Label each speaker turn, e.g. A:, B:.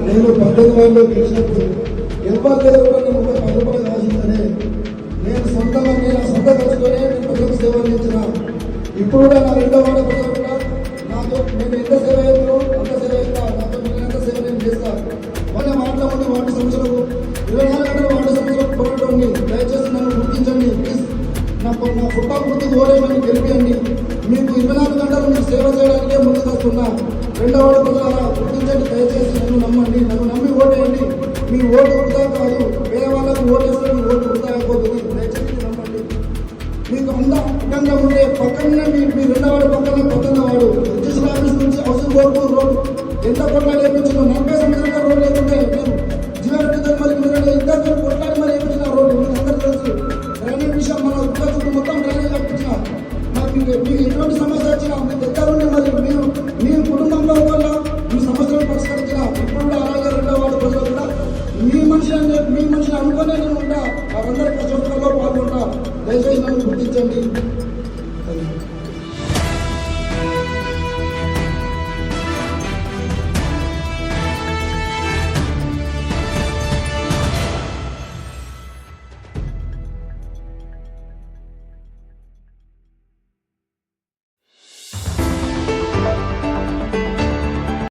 A: నేను 18 వారిలో గెలిచినప్పుడు ఎవరి దగ్గర కూడా నేను 10 రూపాయలు ఆశించనే నేను సొంతంగా నా సొంత ఖర్చుతోనే నేను ప్రజలకు సేవ అందించిన. ఇప్పుడు కూడా నా 2వ వార్డు ప్రజలు కూడా నాతో నేను ఎంత సేవ చేస్తానో అంత సేవ చేస్తా, నాతో ఎంత సేవ నేను చేస్తా. మన మాట్లాడి వార్డు సమస్యలకు 24 గంటల వార్డు సమస్యలకు పోరాటం ఉంది. దయచేసి నన్ను గుర్తించండి ప్లీజ్. నా ఫుట్బాల్ గుర్తుకు ఓడేమని గెలిపియండి. మీకు 24 గంటలు మీకు సేవ చేయడానికే ముందుకు వస్తున్నా. 2వ వార్డు ప్రజలారా గుర్తించండి, దయచేసి నన్ను నమ్మండి, నన్ను నమ్మి ఓటేయండి. మీ ఓటు వృధా కాదు, వేరే వాళ్ళకు ఓటేస్తే మీ ఓటు వృధా అయిపోతుంది. దయచేసి నమ్మండి. మీకు అందంగా ఉండే పక్కన మీ 2వ వార్డు పక్కన 19వ వార్డు రిజిస్టర్ ఆఫీస్ నుంచి హౌసింగ్ బోర్డు రోడ్ ఎంత కొట్లా నేర్పించిన